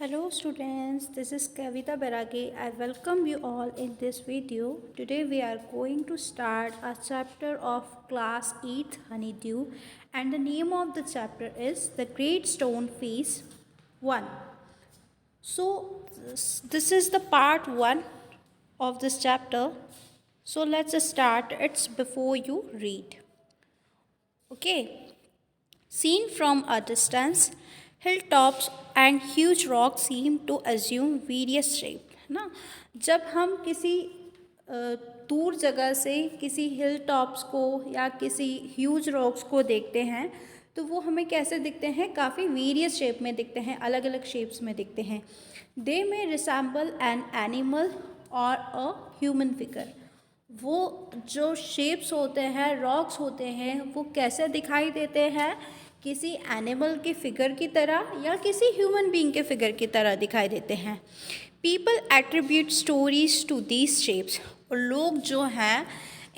Hello students, this is Kavita Berage. I welcome you all in this video. Today we are going to start a chapter of class 8th Honeydew, and the name of the chapter is The Great Stone Face 1. So this is the part 1 of this chapter. So let's start. It's before you read. Okay. Seen from a distance, hilltops and huge rocks seem to assume various shape ना। जब हम किसी दूर जगह से किसी हिल tops को या किसी ह्यूज रॉक्स को देखते हैं तो वो हमें कैसे दिखते हैं, काफ़ी वेरियस शेप में दिखते हैं, अलग अलग शेप्स में दिखते हैं। दे में रिसेंबल एन एनिमल और अ ह्यूमन फिगर। वो जो शेप्स होते हैं, रॉक्स होते हैं, वो कैसे दिखाई देते हैं, किसी एनिमल के फिगर की तरह या किसी ह्यूमन बीइंग के फिगर की तरह दिखाई देते हैं। People attribute stories to these shapes, और लोग जो हैं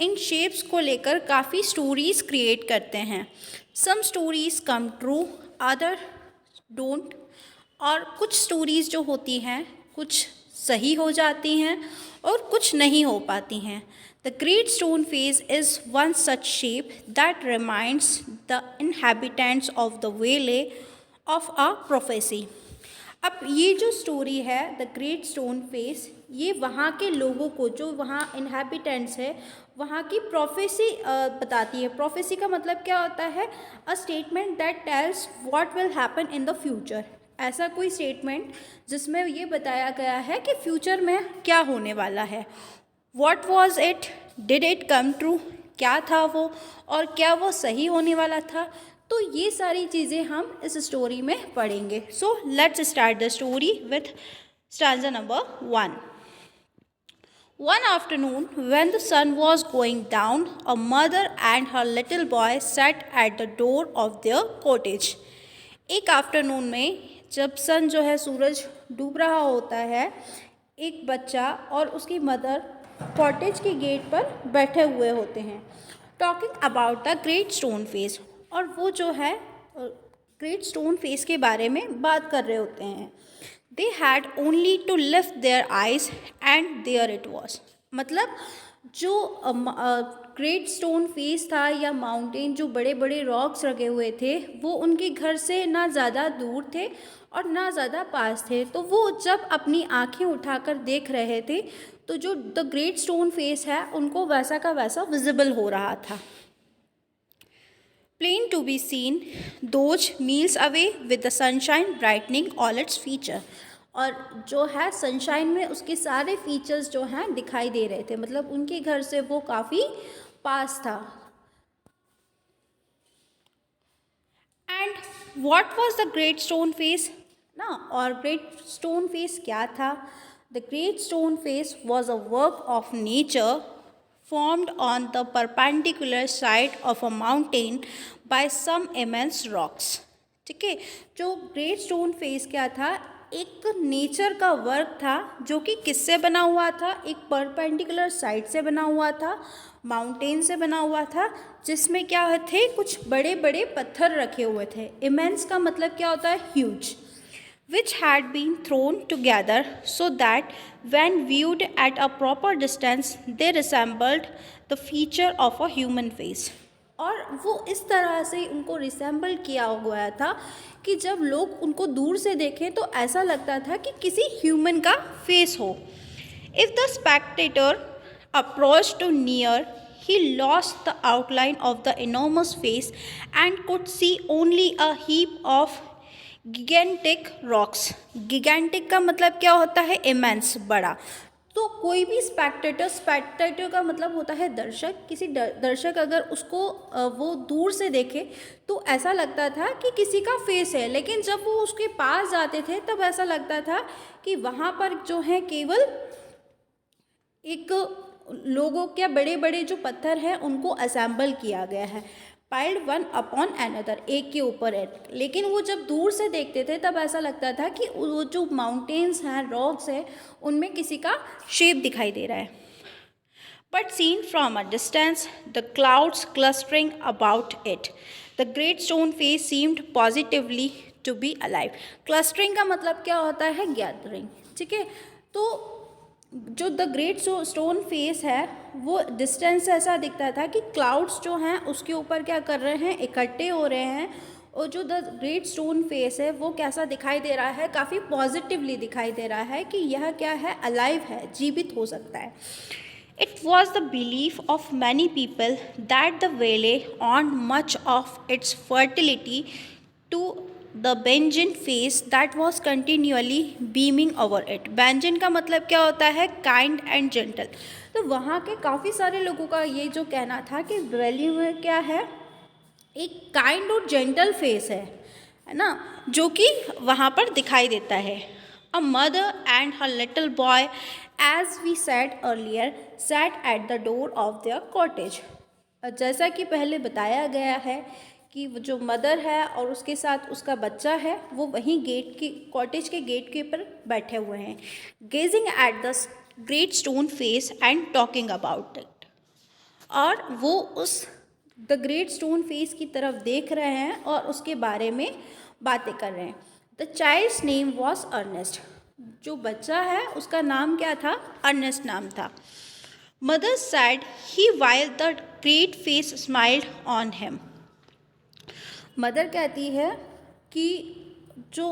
इन शेप्स को लेकर काफ़ी स्टोरीज़ क्रिएट करते हैं। Some stories come true, other don't, और कुछ स्टोरीज़ जो होती हैं कुछ सही हो जाती हैं और कुछ नहीं हो पाती हैं। The Great Stone Face is one such shape that reminds the inhabitants of the valley of a prophecy. अब ये जो स्टोरी है द ग्रेट स्टोन फेस, ये वहाँ के लोगों को, जो वहाँ इनहेबिटेंट्स है, वहाँ की प्रोफेसी बताती है। प्रोफेसी का मतलब क्या होता है? A statement that tells what will happen in the future. ऐसा कोई स्टेटमेंट जिसमें ये बताया गया है कि फ्यूचर में क्या होने वाला है। What was it? Did it come true? क्या था वो और क्या वो सही होने वाला था? तो ये सारी चीज़ें हम इस स्टोरी में पढ़ेंगे। So let's start the story with stanza number 1. One afternoon, when the sun was going down, a mother and her little boy sat at the door of their cottage. एक आफ्टरनून में जब सन जो है, सूरज डूब रहा होता है, एक बच्चा और उसकी मदर कॉटेज के गेट पर बैठे हुए होते हैं, talking about the great stone face, और वो जो है ग्रेट स्टोन फेस के बारे में बात कर रहे होते हैं। They had only to lift their eyes and there it was. मतलब जो ग्रेट स्टोन फेस था या माउंटेन, जो बड़े बड़े रॉक्स रखे हुए थे, वो उनके घर से ना ज़्यादा दूर थे और ना ज़्यादा पास थे। तो वो जब अपनी आंखें उठाकर देख रहे थे तो जो द ग्रेट स्टोन फेस है उनको वैसा का वैसा विजिबल हो रहा था। Plain to be seen those miles away with the sunshine brightening all its feature, और जो है सनशाइन में उसके सारे फीचर्स जो हैं दिखाई दे रहे थे, मतलब उनके घर से वो काफ़ी पास था। And what was the great stone face ना, और ग्रेट स्टोन फेस क्या था? The great stone face was a work of nature formed on the perpendicular side of a mountain by some immense rocks. ठीक है, जो great stone face क्या था? एक नेचर का वर्क था जो कि किससे बना हुआ था? एक परपेंडिकुलर साइड से बना हुआ था, माउंटेन से बना हुआ था, जिसमें क्या थे? कुछ बड़े बड़े पत्थर रखे हुए थे। इमेंस का मतलब क्या होता है? Huge. which had been thrown together so that when viewed at a proper distance they resembled the feature of a human face. और वो इस तरह से उनको रिसेंबल किया हुआ था कि जब लोग उनको दूर से देखें तो ऐसा लगता था कि किसी ह्यूमन का फेस हो। If the spectator approached too near, he lost the outline of the enormous face and could see only a heap of gigantic rocks. Gigantic का मतलब क्या होता है? इमेंस, बड़ा। तो कोई भी स्पेक्टेटर का मतलब होता है दर्शक। किसी दर्शक अगर उसको वो दूर से देखे तो ऐसा लगता था कि किसी का फेस है, लेकिन जब वो उसके पास जाते थे तब ऐसा लगता था कि वहाँ पर जो है केवल एक लोगों के बड़े बड़े जो पत्थर हैं उनको असेंबल किया गया है, पाइल्ड वन अपॉन अनदर, एक के ऊपर एक। लेकिन वो जब दूर से देखते थे तब ऐसा लगता था कि वो जो माउंटेन्स हैं, रॉक्स हैं, उनमें किसी का शेप दिखाई दे रहा है। But seen from a distance the clouds clustering about it, the great stone face seemed positively to be alive. Clustering का मतलब क्या होता है? Gathering. ठीक है, तो जो द ग्रेट स्टोन फेस है वो डिस्टेंस से ऐसा दिखता था कि क्लाउड्स जो हैं उसके ऊपर क्या कर रहे हैं? इकट्ठे हो रहे हैं। और जो द ग्रेट स्टोन फेस है वो कैसा दिखाई दे रहा है? काफ़ी पॉजिटिवली दिखाई दे रहा है कि यह क्या है? अलाइव है, जीवित हो सकता है। It was the belief of many people that the valley owed much of its fertility to the Benjin face that was continually beaming over it. Benjin का मतलब क्या होता है? Kind and gentle. तो वहाँ के काफ़ी सारे लोगों का ये जो कहना था कि वैली में क्या है? एक काइंड और जेंटल फेस है ना, जो कि वहाँ पर दिखाई देता है। A mother and her little boy, as we said earlier, sat at the door of their cottage. जैसा कि पहले बताया गया है कि वो जो मदर है और उसके साथ उसका बच्चा है वो वहीं गेट की कॉटेज के गेट के ऊपर बैठे हुए हैं, gazing at the great stone face and talking about it. और वो उस द ग्रेट स्टोन फेस की तरफ देख रहे हैं और उसके बारे में बातें कर रहे हैं। The child's name was Ernest. जो बच्चा है उसका नाम क्या था? अर्नेस्ट नाम था। Mother sad he while the great face smiled on him. Mother कहती है कि जो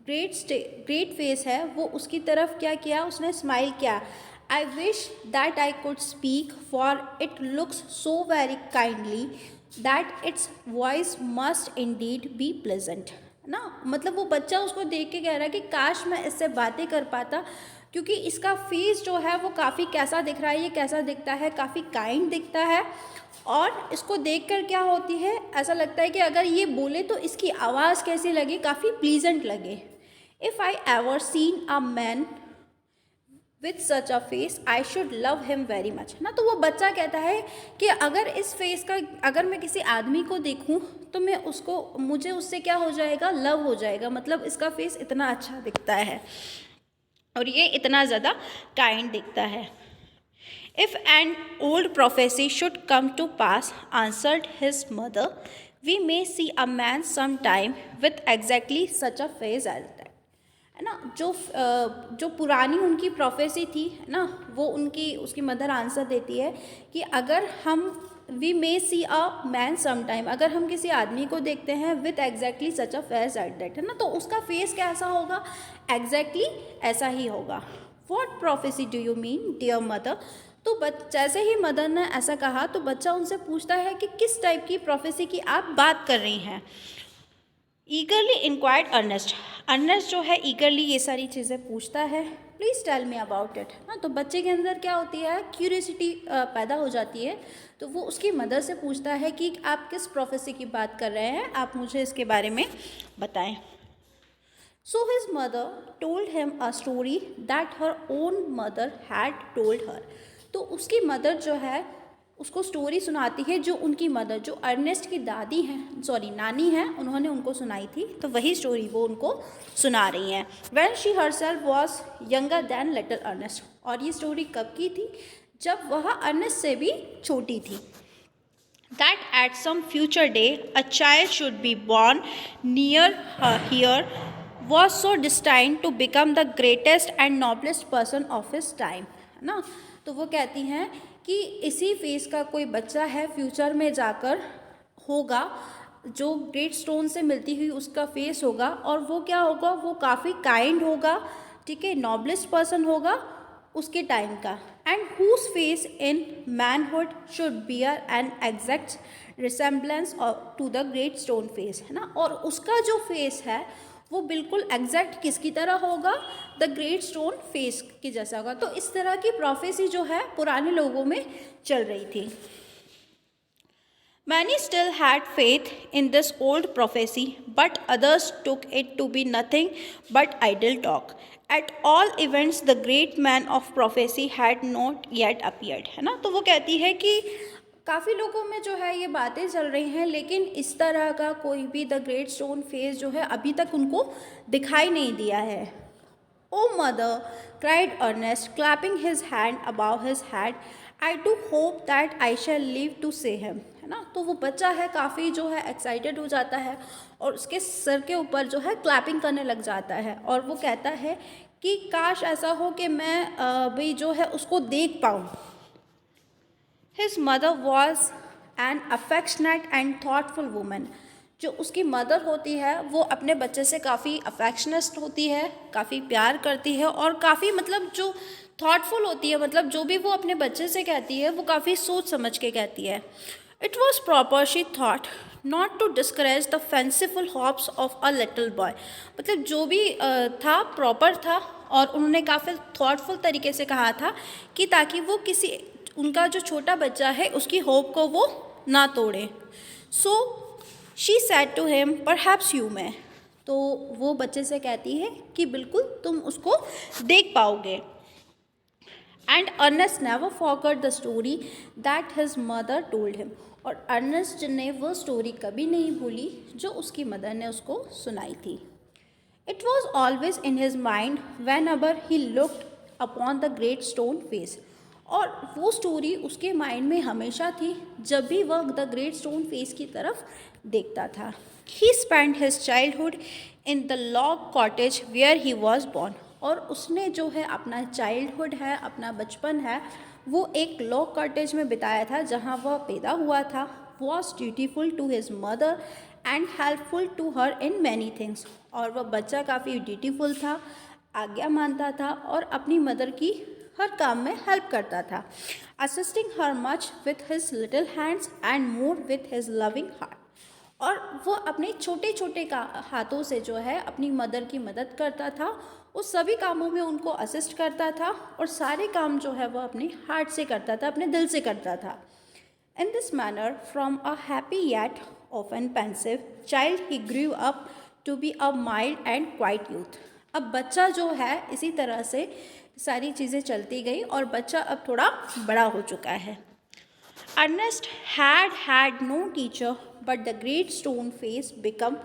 ग्रेट फेस है वो उसकी तरफ क्या किया? उसने स्माइल किया। I wish that I could speak, for it looks so very kindly that its voice must indeed be pleasant. ना, मतलब वो बच्चा उसको देख के कह रहा है कि काश मैं इससे बातें कर पाता, क्योंकि इसका फेस जो है वो काफ़ी कैसा दिख रहा है? ये कैसा दिखता है? काफ़ी काइंड दिखता है। और इसको देखकर क्या होती है? ऐसा लगता है कि अगर ये बोले तो इसकी आवाज़ कैसी लगे? काफ़ी प्लीजेंट लगे। If I ever seen a man with such a face I should love him very much. ना, तो वो बच्चा कहता है कि अगर इस फेस का अगर मैं किसी आदमी को देखूं तो मुझे उससे क्या हो जाएगा? लव हो जाएगा। मतलब इसका फेस इतना अच्छा दिखता है और ये इतना ज़्यादा काइंड दिखता है। If an old prophecy should come to pass, answered his mother, we may see a man some time with exactly such a face as that. है ना, जो पुरानी उनकी प्रोफेसी थी ना, वो उसकी मदर आंसर देती है कि अगर हम we may see a man some time, अगर हम किसी आदमी को देखते हैं with exactly such a face at that, है ना, तो उसका फेस कैसा होगा? एग्जैक्टली ऐसा ही होगा। What prophecy do you mean dear mother? तो जैसे ही मदर ने ऐसा कहा तो बच्चा उनसे पूछता है कि किस टाइप की प्रोफेसी की आप बात कर रही हैं। ईगरली इंक्वायर्ड अर्नेस्ट। अर्नेस्ट जो है ईगरली ये सारी चीज़ें पूछता है। Please tell me about it. ना, तो बच्चे के अंदर क्या होती है? क्यूरियोसिटी पैदा हो जाती है। तो वो उसकी मदर से पूछता है कि आप किस प्रोफेसी की बात कर रहे हैं, आप मुझे इसके बारे में बताएं। So his mother told him a story that her own mother had told her. तो उसकी मदर जो है उसको स्टोरी सुनाती है जो उनकी मदर, जो अर्नेस्ट की दादी हैं, सॉरी नानी हैं, उन्होंने उनको सुनाई थी। तो वही स्टोरी वो उनको सुना रही हैं। When she herself was younger than little Ernest. और ये स्टोरी कब की थी? जब वह अर्नेस्ट से भी छोटी थी। That at some future day a child should be born near her here was so destined to become the greatest and noblest person of his time। है ना, तो वो कहती हैं कि इसी फेस का कोई बच्चा है फ्यूचर में जाकर होगा, जो ग्रेट स्टोन से मिलती हुई उसका फेस होगा, और वो क्या होगा? वो काफ़ी काइंड होगा, ठीक है, नॉबलेस्ट पर्सन होगा उसके टाइम का। And whose face in manhood should bear an exact resemblance to the great stone face. है ना, और उसका जो फेस है वो बिल्कुल एग्जैक्ट किसकी तरह होगा? द ग्रेट स्टोन फेस की जैसा होगा। तो इस तरह की प्रोफेसी जो है पुराने लोगों में चल रही थी। Many still had faith in this old prophecy, but others took it to be nothing but idle talk. At all events, the great man of prophecy had not yet appeared. है ना, तो वो कहती है कि काफ़ी लोगों में जो है ये बातें चल रही हैं, लेकिन इस तरह का कोई भी द ग्रेट स्टोन फेस जो है अभी तक उनको दिखाई नहीं दिया है। O mother, cried Ernest, clapping his hand above his head, I do hope that I shall live to see him, है ना। तो वो बच्चा है काफ़ी जो है एक्साइटेड हो जाता है और उसके सर के ऊपर जो है क्लैपिंग करने लग जाता है और वो कहता है कि काश ऐसा हो कि मैं भाई जो है उसको देख पाऊँ। His mother was an affectionate and thoughtful woman. जो उसकी मदर होती है वो अपने बच्चे से काफ़ी अफेक्शनेट होती है, काफ़ी प्यार करती है और काफ़ी मतलब जो थॉटफुल होती है, मतलब जो भी वो अपने बच्चे से कहती है वो काफ़ी सोच समझ के कहती है। It was proper she thought not to discourage the fanciful hopes of a little boy. मतलब जो भी था प्रॉपर था और उन्होंने काफ़ी थॉटफुल तरीके से कहा था कि ताकि वो किसी उनका जो छोटा बच्चा है उसकी होप को वो ना तोड़े। So she said to him perhaps you may. तो वो बच्चे से कहती है कि बिल्कुल तुम उसको देख पाओगे। And Ernest never forgot the story that his mother told him. और अर्नेस्ट ने वो स्टोरी कभी नहीं भूली जो उसकी मदर ने उसको सुनाई थी। It was always in his mind when ever he looked upon the great stone face. और वो स्टोरी उसके माइंड में हमेशा थी जब भी वह द ग्रेट स्टोन फेस की तरफ देखता था। He spend his childhood in the log cottage where he was born. और उसने जो है अपना चाइल्डहुड है, अपना बचपन है, वो एक लॉग कॉटेज में बिताया था जहाँ वह पैदा हुआ था। Was dutiful to his mother and helpful to her in many things. और वह बच्चा काफ़ी ड्यूटीफुल था, आज्ञा मानता था और अपनी मदर की हर काम में हेल्प करता था। Assisting her much with his little hands and more with his loving heart. और वो अपने छोटे छोटे हाथों से जो है अपनी मदर की मदद करता था, उस सभी कामों में उनको असिस्ट करता था और सारे काम जो है वो अपने हार्ट से करता था, अपने दिल से करता था। In this manner, from a happy yet often pensive child, he grew up to be a mild and quiet youth. अब बच्चा जो है इसी तरह से सारी चीज़ें चलती गई और बच्चा अब थोड़ा बड़ा हो चुका है। Ernest had no teacher, but the great stone face become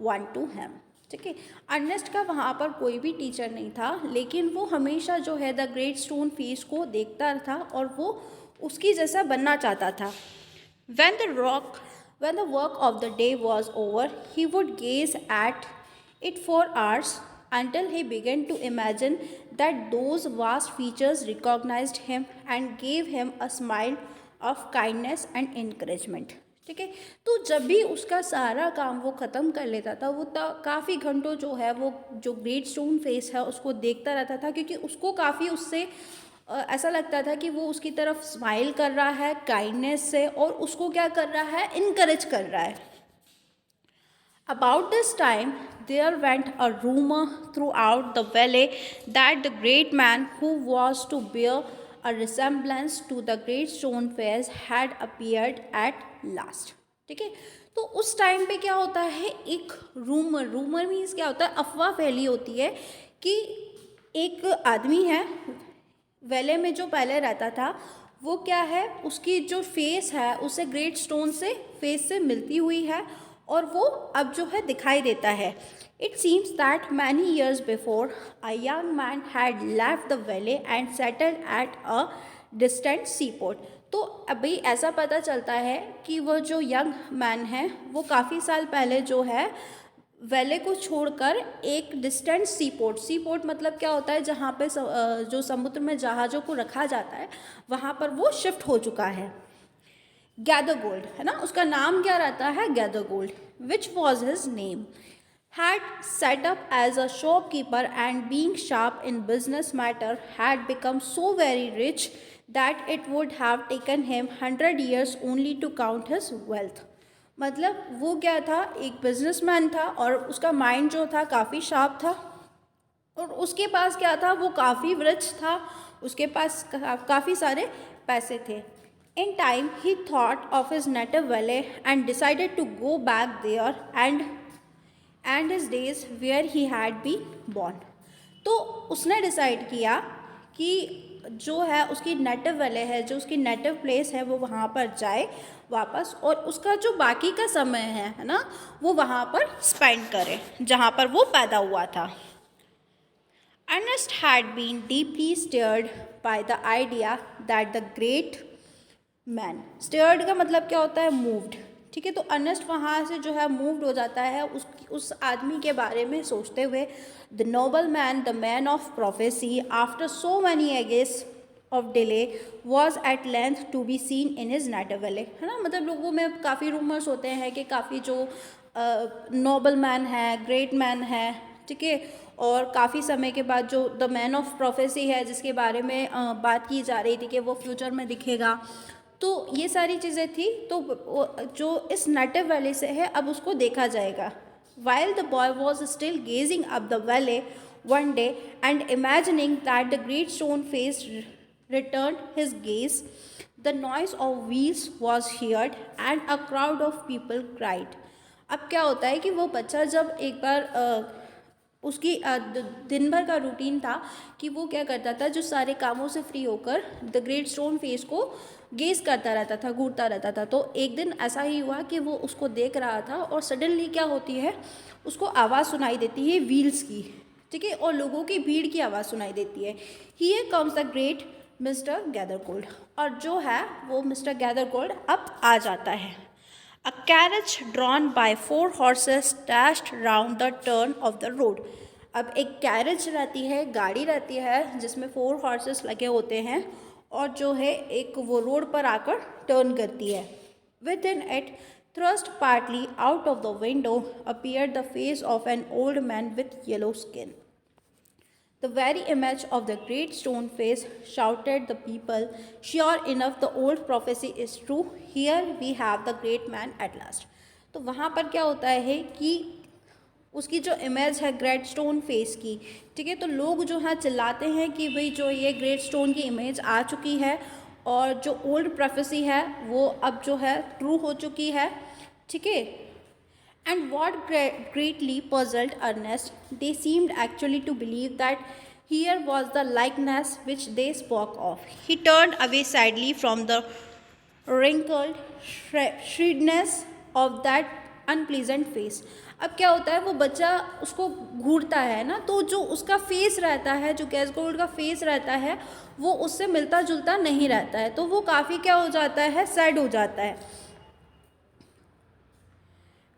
one to him. ठीक है, अर्नेस्ट का वहाँ पर कोई भी टीचर नहीं था, लेकिन वो हमेशा जो है द ग्रेट स्टोन फेस को देखता था और वो उसकी जैसा बनना चाहता था। When the work of the day was over, he would gaze at it for hours until he began to imagine that those vast features recognized him and gave him a smile of kindness and encouragement. ठीक है, तो जब भी उसका सारा काम वो ख़त्म कर लेता था वो काफ़ी घंटों जो है वो जो ग्रेट स्टोन फेस है उसको देखता रहता था, क्योंकि उसको काफ़ी उससे ऐसा लगता था कि वो उसकी तरफ स्माइल कर रहा है काइंडनेस से और उसको क्या कर रहा है, इनकरेज कर रहा है। About this time, there went a rumor throughout the valley that the great man who was to bear a resemblance to the great stone face had appeared at last. ठीक है, तो उस टाइम पे क्या होता है, एक रूमर मीन्स क्या होता है, अफवाह फैली होती है कि एक आदमी है वैले में जो पहले रहता था वो क्या है, उसकी जो फेस है उसे ग्रेट स्टोन से फेस से मिलती हुई है और वो अब जो है दिखाई देता है। It seems that many years before a young man had left the valley and settled at a distant sea port. तो अभी ऐसा पता चलता है कि वो जो यंग मैन है वो काफ़ी साल पहले जो है वैले को छोड़कर एक डिस्टेंट सी पोर्ट मतलब क्या होता है, जहाँ पे जो समुद्र में जहाज़ों को रखा जाता है वहाँ पर वो शिफ्ट हो चुका है। गैदर गोल्ड, है ना, उसका नाम क्या रहता है, gather gold, which was his name, had set up as a shopkeeper and being sharp in business matter had become so very rich that it would have taken him 100 years only to count his wealth। मतलब वो क्या था, एक businessman था और उसका mind जो था काफ़ी शार्प था और उसके पास क्या था, वो काफ़ी रिच था, उसके पास काफ़ी सारे पैसे थे। In time he thought of his native valley and decided to go back there and his days where he had been born। तो उसने डिसाइड किया कि जो है उसकी नेटिव वैले है, जो उसकी नेटिव प्लेस है, वो वहाँ पर जाए वापस और उसका जो बाकी का समय है ना, वो वहाँ पर स्पेंड करे जहाँ पर वो पैदा हुआ था। Ernest had been deeply stirred by the idea that the great man, stirred का मतलब क्या होता है, moved, ठीक है। तो अर्नेस्ट वहाँ से जो है मूव्ड हो जाता है उस आदमी के बारे में सोचते हुए। The noble man, the man of prophecy, after so many ages of delay was at length to be seen in his native valley, है ना। मतलब लोगों में काफ़ी रूमर्स होते हैं कि काफ़ी जो नोबल मैन है, ग्रेट मैन है, ठीक है, और काफ़ी समय के बाद जो द मैन ऑफ प्रोफेसी है जिसके बारे में बात की जा रही थी कि वो फ्यूचर में दिखेगा, तो ये सारी चीज़ें थी। तो जो इस नेटिव वैली से है अब उसको देखा जाएगा। While the boy was still gazing up the valley one day and imagining that the great stone face return his gaze, the noise of wheels was heard and a crowd of people cried. अब क्या होता है कि वो बच्चा जब एक बार उसकी दिन भर का रूटीन था कि वो क्या करता था, जो सारे कामों से फ्री होकर द ग्रेट स्टोन फेस को गेज करता रहता था, घूरता रहता था। तो एक दिन ऐसा ही हुआ कि वो उसको देख रहा था और सडनली क्या होती है, उसको आवाज़ सुनाई देती है व्हील्स की, ठीक है, और लोगों की भीड़ की आवाज़ सुनाई देती है। Here comes the great mister Gathergold, और जो है वो मिस्टर गैदरगोल्ड अब आ जाता है। A carriage drawn by 4 horses dashed round the turn of the road. अब एक कैरेज रहती है, गाड़ी रहती है जिसमें 4 हॉर्सेस लगे होते हैं और जो है एक वो रोड पर आकर टर्न करती है। Within it, thrust partly out of the window, appeared the face of an old man with yellow skin. The very image of the great stone face, shouted the people. Sure enough, the old prophecy is true. Here we have the great man at last. तो वहाँ पर क्या होता है कि उसकी जो image है ग्रेट स्टोन फेस की, ठीक है, तो लोग जो है चिल्लाते हैं कि भाई जो ये ग्रेट स्टोन की इमेज आ चुकी है और जो ओल्ड प्रोफेसी है वो अब जो है ट्रू हो चुकी है, ठीक है। And what greatly puzzled Ernest, they seemed actually to believe that here was the likeness which they spoke of. He turned away sadly from the wrinkled shrewdness of that unpleasant face. अब क्या होता है, वो बच्चा उसको घूरता है ना, तो जो उसका फेस रहता है, जो गैसगोल्ड का फेस रहता है, वो उससे मिलता जुलता नहीं रहता है, तो वो काफ़ी क्या हो जाता है, सैड हो जाता है।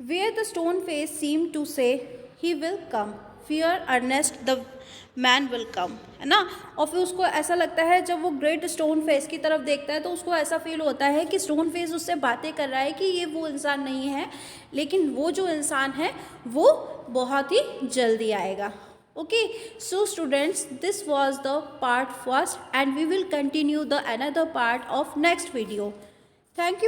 Where the stone face seemed to say, he will come, fear Ernest the man will come, है ना। और फिर उसको ऐसा लगता है जब वो ग्रेट स्टोन फेस की तरफ देखता है तो उसको ऐसा फील होता है कि स्टोन फेस उससे बातें कर रहा है कि ये वो इंसान नहीं है, लेकिन वो जो इंसान है वो बहुत ही जल्दी आएगा। Okay, so students, this was the part first and we will continue the another part of next video. Thank you.